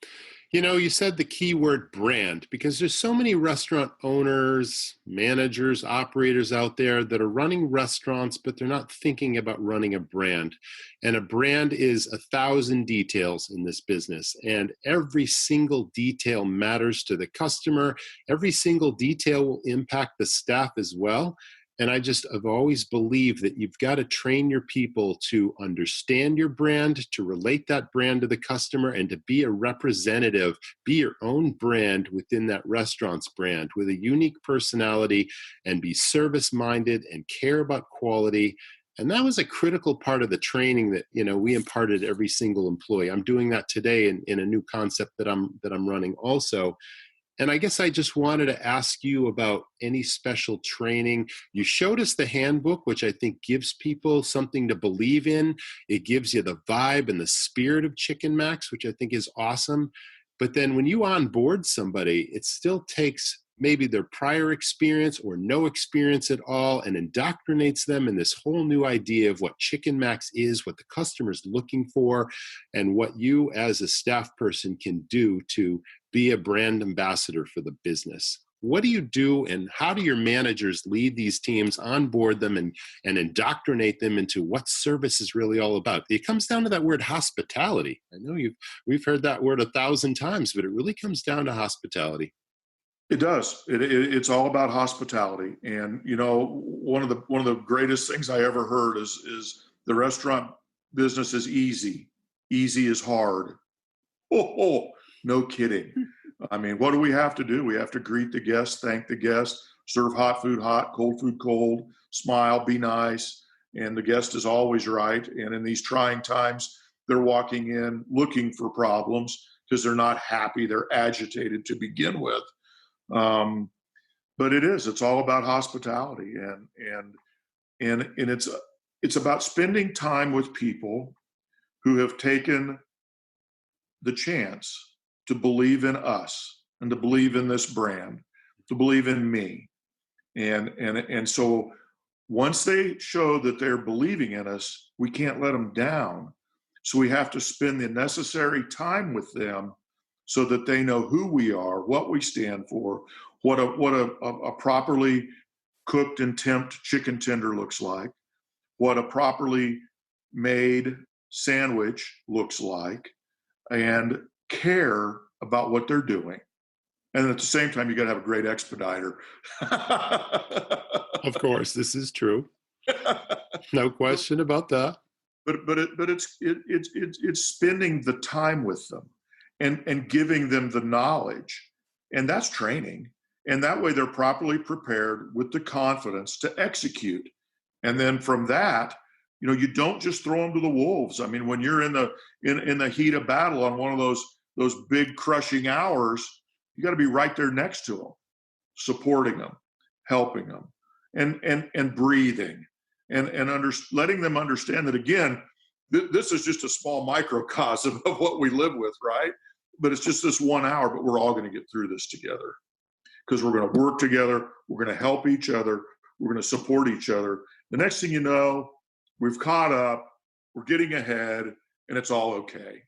You said the key word brand, because there's so many restaurant owners, managers, operators out there that are running restaurants, but they're not thinking about running a brand. And a brand is 1,000 details in this business. And every single detail matters to the customer. Every single detail will impact the staff as well. And I've always believed that you've got to train your people to understand your brand, to relate that brand to the customer, and to be a representative, be your own brand within that restaurant's brand with a unique personality, and be service-minded and care about quality. And that was a critical part of the training that, we imparted every single employee. I'm doing that today in a new concept that I'm running also. And I guess I just wanted to ask you about any special training. You showed us the handbook, which I think gives people something to believe in. It gives you the vibe and the spirit of ChickNMax, which I think is awesome. But then when you onboard somebody, it still takes maybe their prior experience or no experience at all and indoctrinates them in this whole new idea of what ChickNMax is, what the customer's looking for, and what you as a staff person can do to be a brand ambassador for the business. What do you do, and how do your managers lead these teams, onboard them, and indoctrinate them into what service is really all about? It comes down to that word hospitality. I know we've heard that word 1,000 times, but it really comes down to hospitality. It does. It's all about hospitality. And one of the greatest things I ever heard is the restaurant business is easy. Easy is hard. Oh, no kidding. I mean, what do we have to do? We have to greet the guests, thank the guests, serve hot food hot, cold food cold, smile, be nice. And the guest is always right. And in these trying times, they're walking in looking for problems because they're not happy. They're agitated to begin with. But it's all about hospitality, and it's about spending time with people who have taken the chance to believe in us and to believe in this brand, to believe in me. And so once they show that they're believing in us, we can't let them down. So we have to spend the necessary time with them so that they know who we are, what we stand for, what a properly cooked and temped chicken tender looks like, what a properly made sandwich looks like, and care about what they're doing. And at the same time, you got to have a great expediter. Of course, this is true. No question about that. But it's spending the time with them and giving them the knowledge, and that's training. And that way, they're properly prepared with the confidence to execute. And then from that, you don't just throw them to the wolves. I mean, when you're in the heat of battle on one of those big crushing hours, you got to be right there next to them, supporting them, helping them, and breathing, and letting them understand that, again, this is just a small microcosm of what we live with, right? But it's just this 1 hour, but we're all going to get through this together because we're going to work together. We're going to help each other. We're going to support each other. The next thing you know, we've caught up, we're getting ahead, and it's all okay.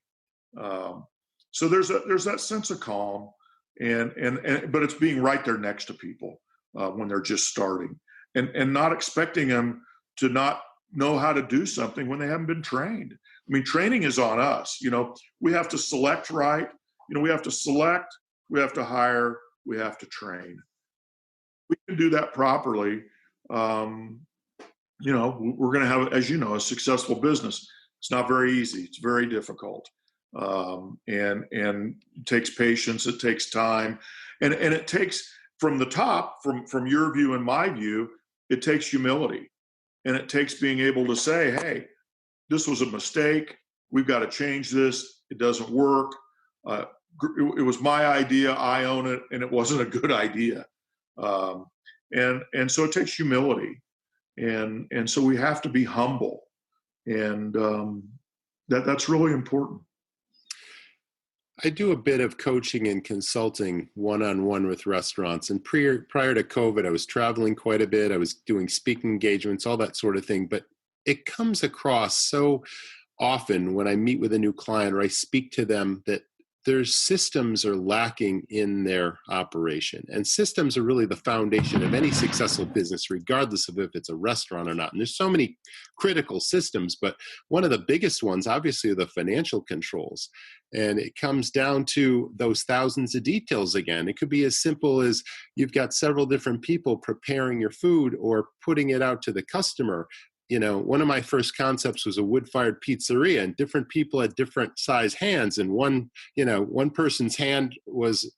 So there's that sense of calm, but it's being right there next to people when they're just starting, and not expecting them to not know how to do something when they haven't been trained. I mean, training is on us. We have to select right. We have to select, we have to hire, we have to train. We can do that properly. We're going to have, as you know, a successful business. It's not very easy. It's very difficult. And it takes patience. It takes time. And it takes, from the top, from your view and my view, it takes humility. And it takes being able to say, hey, this was a mistake. We've got to change this. It doesn't work. It was my idea. I own it. And it wasn't a good idea. And so it takes humility. And so we have to be humble. And that's really important. I do a bit of coaching and consulting one-on-one with restaurants. And prior to COVID, I was traveling quite a bit. I was doing speaking engagements, all that sort of thing. But it comes across so often when I meet with a new client or I speak to them that their systems are lacking in their operation. And systems are really the foundation of any successful business, regardless of if it's a restaurant or not. And there's so many critical systems, but one of the biggest ones, obviously, are the financial controls. And it comes down to those thousands of details again. It could be as simple as you've got several different people preparing your food or putting it out to the customer. One of my first concepts was a wood-fired pizzeria, and different people had different size hands. And one person's hand was,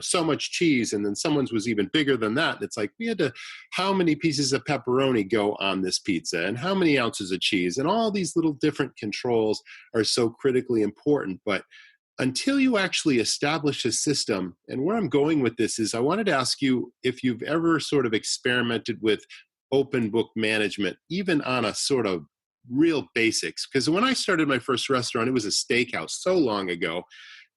so much cheese, and then someone's was even bigger than that. And it's like, how many pieces of pepperoni go on this pizza, and how many ounces of cheese, and all these little different controls are so critically important. But until you actually establish a system, and where I'm going with this is I wanted to ask you if you've ever sort of experimented with open book management, even on a sort of real basics. Because when I started my first restaurant, it was a steakhouse so long ago.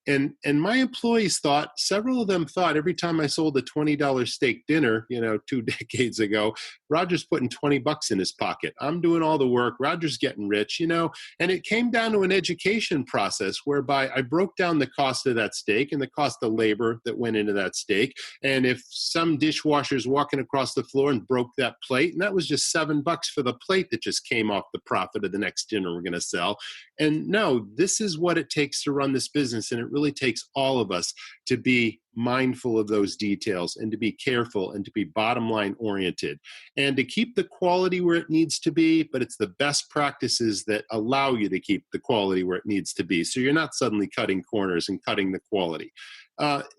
And my employees several of them thought every time I sold a $20 steak dinner, 2 decades ago, Roger's putting $20 in his pocket. I'm doing all the work. Roger's getting rich, and it came down to an education process whereby I broke down the cost of that steak and the cost of labor that went into that steak. And if some dishwasher's walking across the floor and broke that plate, and that was just $7 for the plate that just came off the profit of the next dinner we're going to sell. And no, this is what it takes to run this business. And it really takes all of us to be mindful of those details and to be careful and to be bottom line oriented and to keep the quality where it needs to be. But it's the best practices that allow you to keep the quality where it needs to be. So you're not suddenly cutting corners and cutting the quality.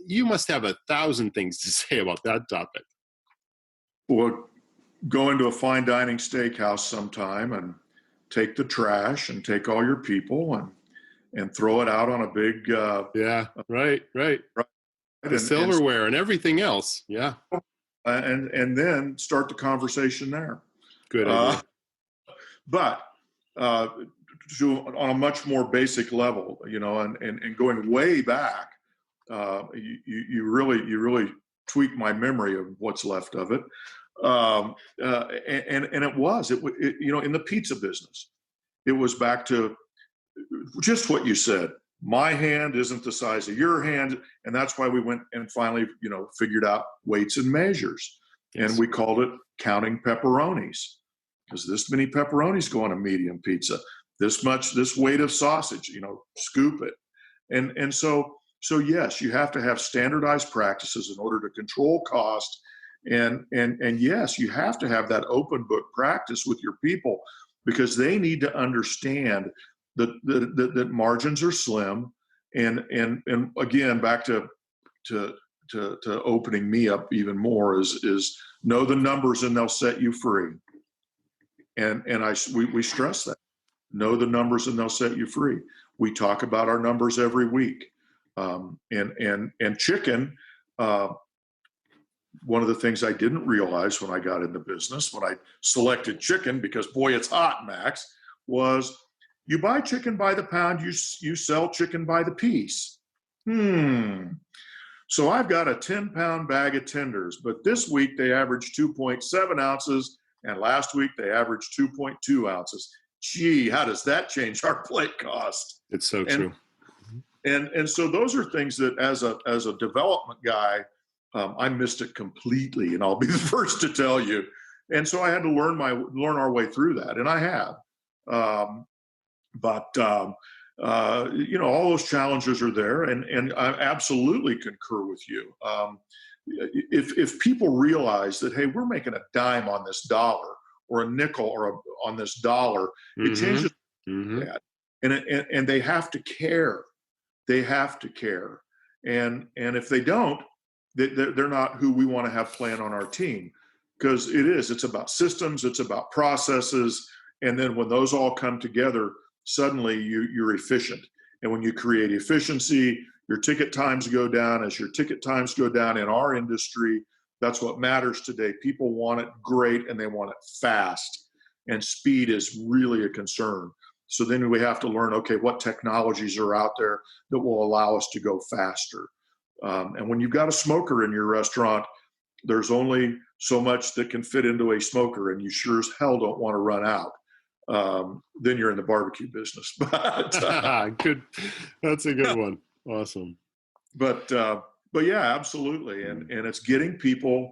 You must have 1,000 things to say about that topic. Well, go into a fine dining steakhouse sometime and take the trash and take all your people and throw it out on a big right. The silverware and everything else. Yeah. And then start the conversation there. Good idea. But on a much more basic level, and going way back, you really tweaked my memory of what's left of it. And it was, in the pizza business, it was back to just what you said. My hand isn't the size of your hand. And that's why we went and finally, figured out weights and measures. Yes. And we called it counting pepperonis, because this many pepperonis go on a medium pizza, this weight of sausage, scoop it. And so yes, you have to have standardized practices in order to control cost. And yes, you have to have that open book practice with your people, because they need to understand that margins are slim. And again, back to opening me up even more is know the numbers and they'll set you free. And we stress that. Know the numbers and they'll set you free. We talk about our numbers every week. And chicken, one of the things I didn't realize when I got into business, when I selected chicken, because boy, it's hot, Max, was you buy chicken by the pound, you sell chicken by the piece. So I've got a 10-pound bag of tenders, but this week they averaged 2.7 ounces, and last week they averaged 2.2 ounces. Gee, how does that change our plate cost? It's so true. And so those are things that as a development guy, I missed it completely, and I'll be the first to tell you. And so I had to learn our way through that, and I have. All those challenges are there, and I absolutely concur with you. If people realize that, hey, we're making a dime on this dollar, or a nickel on this dollar, it changes that. And they have to care. They have to care. And if they don't, they're not who we want to have playing on our team, because it's about systems, it's about processes. And then when those all come together, suddenly you're efficient. And when you create efficiency, your ticket times go down. As your ticket times go down in our industry, that's what matters today. People want it great and they want it fast. And speed is really a concern. So then we have to learn, okay, what technologies are out there that will allow us to go faster. And when you've got a smoker in your restaurant, there's only so much that can fit into a smoker, and you sure as hell don't want to run out. Then you're in the barbecue business. But good, that's a good one. Awesome. But yeah, absolutely. And it's getting people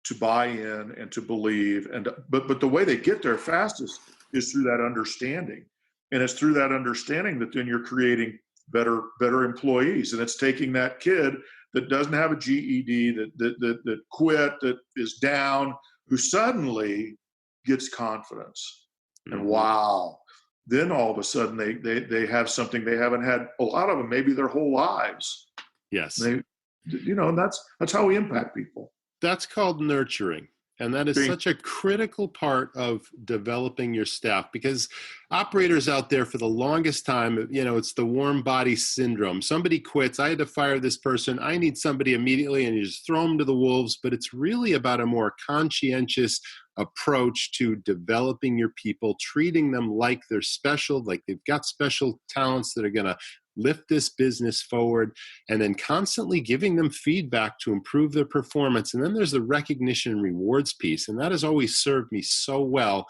to buy in and to believe. But the way they get there fastest is through that understanding. And it's through that understanding that then you're creating better employees. And it's taking that kid that doesn't have a GED, that quit, that is down, who suddenly gets confidence. And wow, then all of a sudden they have something they haven't had, a lot of them, maybe their whole lives. Yes. And that's how we impact people. That's called nurturing. And that is such a critical part of developing your staff, because operators out there for the longest time, it's the warm body syndrome. Somebody quits. I had to fire this person. I need somebody immediately, and you just throw them to the wolves. But it's really about a more conscientious approach to developing your people, treating them like they're special, like they've got special talents that are going to lift this business forward, and then constantly giving them feedback to improve their performance. And then there's the recognition and rewards piece. And that has always served me so well.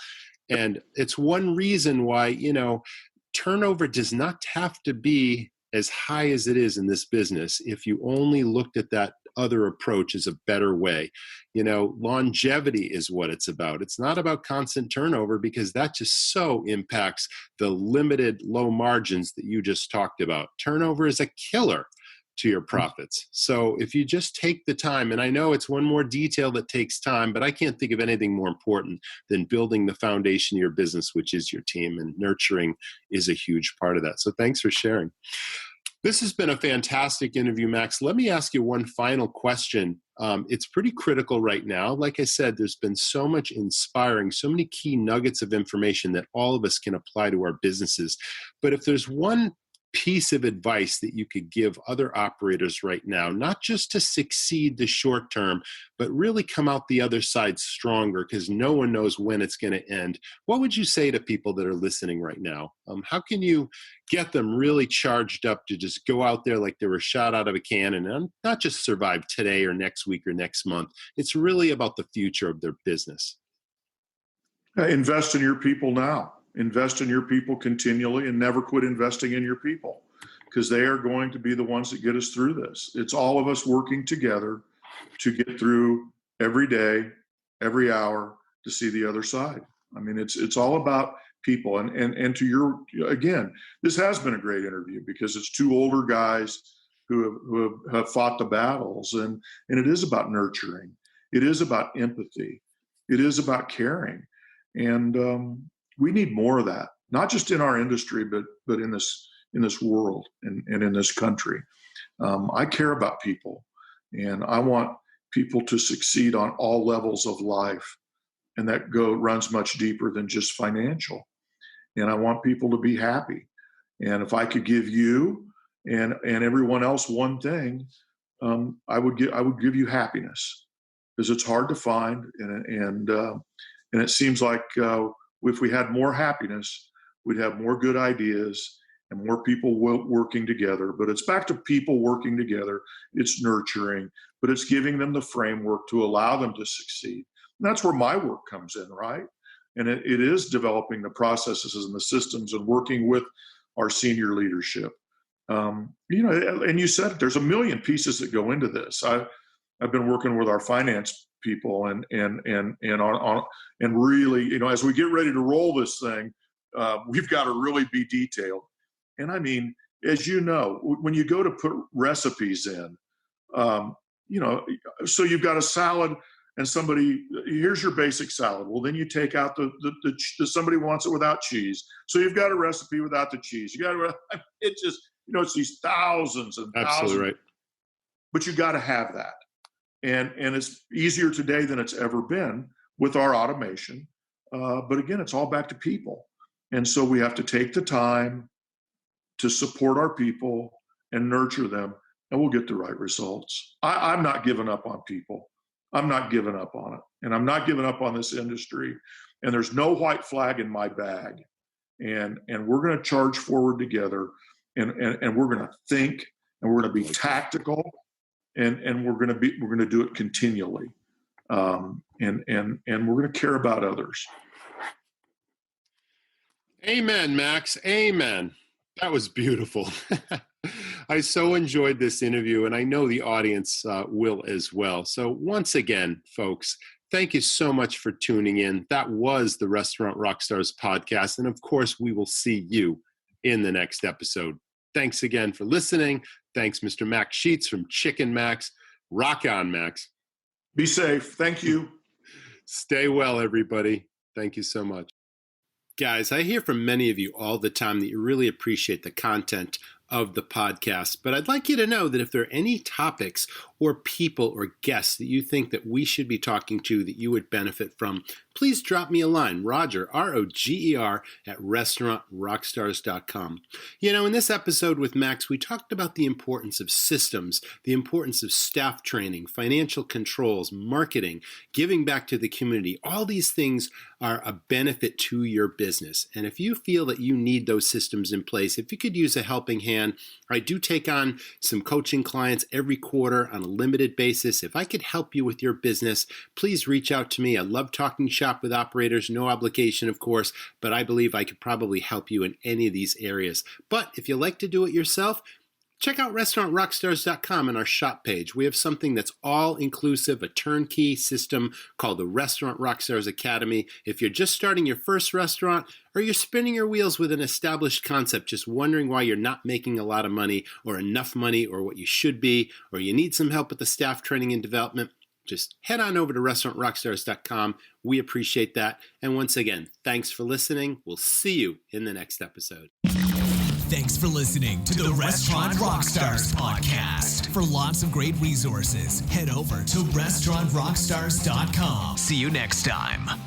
And it's one reason why, turnover does not have to be as high as it is in this business if you only looked at that other approach as a better way. Longevity is what it's about. It's not about constant turnover, because that just so impacts the limited low margins that you just talked about. Turnover is a killer to your profits. So if you just take the time, and I know it's one more detail that takes time, but I can't think of anything more important than building the foundation of your business, which is your team, and nurturing is a huge part of that. So thanks for sharing. This has been a fantastic interview, Max. Let me ask you one final question. It's pretty critical right now. Like I said, there's been so much inspiring, so many key nuggets of information that all of us can apply to our businesses. But if there's one piece of advice that you could give other operators right now, not just to succeed the short term, but really come out the other side stronger, because no one knows when it's going to end, what would you say to people that are listening right now? How can you get them really charged up to just go out there like they were shot out of a cannon and not just survive today or next week or next month? It's really about the future of their business. Invest in your people now. Invest in your people continually and never quit investing in your people, because they are going to be the ones that get us through this. It's all of us working together to get through every day, every hour, to see the other side. I mean, it's all about people. And to your, again, this has been a great interview because it's two older guys who have fought the battles, and it is about nurturing. It is about empathy. It is about caring. And we need more of that, not just in our industry, but in this world and in this country. I care about people, and I want people to succeed on all levels of life, and that runs much deeper than just financial. And I want people to be happy. And if I could give you and everyone else one thing, I would give you happiness, because it's hard to find, and it seems like if we had more happiness, we'd have more good ideas and more people working together. But it's back to people working together. It's nurturing, but it's giving them the framework to allow them to succeed. And that's where my work comes in, right? And it is developing the processes and the systems and working with our senior leadership. And you said it, there's a million pieces that go into this. I've been working with our finance people and really, as we get ready to roll this thing, we've got to really be detailed. And I mean, as you know, when you go to put recipes in, so you've got a salad and here's your basic salad. Well, then you take out the somebody wants it without cheese. So you've got a recipe without the cheese. It just, it's these thousands and thousands. Absolutely right. But you got to have that. And it's easier today than it's ever been with our automation. But again, it's all back to people. And so we have to take the time to support our people and nurture them, and we'll get the right results. I'm not giving up on people. I'm not giving up on it. And I'm not giving up on this industry. And there's no white flag in my bag. And we're going to charge forward together, and we're going to think, and we're going to be tactical. And we're going to do it continually, and we're going to care about others. Amen, Max. Amen. That was beautiful. I so enjoyed this interview, and I know the audience will as well. So once again, folks, thank you so much for tuning in. That was the Restaurant RockStars Podcast, and of course, we will see you in the next episode. Thanks again for listening. Thanks, Mr. Max Sheets from ChickNMax. Rock on, Max. Be safe. Thank you. Stay well, everybody. Thank you so much. Guys, I hear from many of you all the time that you really appreciate the content of the podcast, but I'd like you to know that if there are any topics or people or guests that you think that we should be talking to that you would benefit from, please drop me a line, Roger, R-O-G-E-R, at restaurantrockstars.com. In this episode with Max, we talked about the importance of systems, the importance of staff training, financial controls, marketing, giving back to the community. All these things are a benefit to your business. And if you feel that you need those systems in place, if you could use a helping hand, I do take on some coaching clients every quarter on a limited basis. If I could help you with your business, please reach out to me. I love talking shop with operators, no obligation, of course, but I believe I could probably help you in any of these areas. But if you like to do it yourself, check out restaurantrockstars.com and our shop page. We have something that's all-inclusive, a turnkey system called the Restaurant RockStars Academy. If you're just starting your first restaurant, or you're spinning your wheels with an established concept, just wondering why you're not making a lot of money or enough money or what you should be, or you need some help with the staff training and development, just head on over to restaurantrockstars.com. We appreciate that. And once again, thanks for listening. We'll see you in the next episode. Thanks for listening to the Restaurant RockStars Podcast. For lots of great resources, head over to restaurantrockstars.com. See you next time.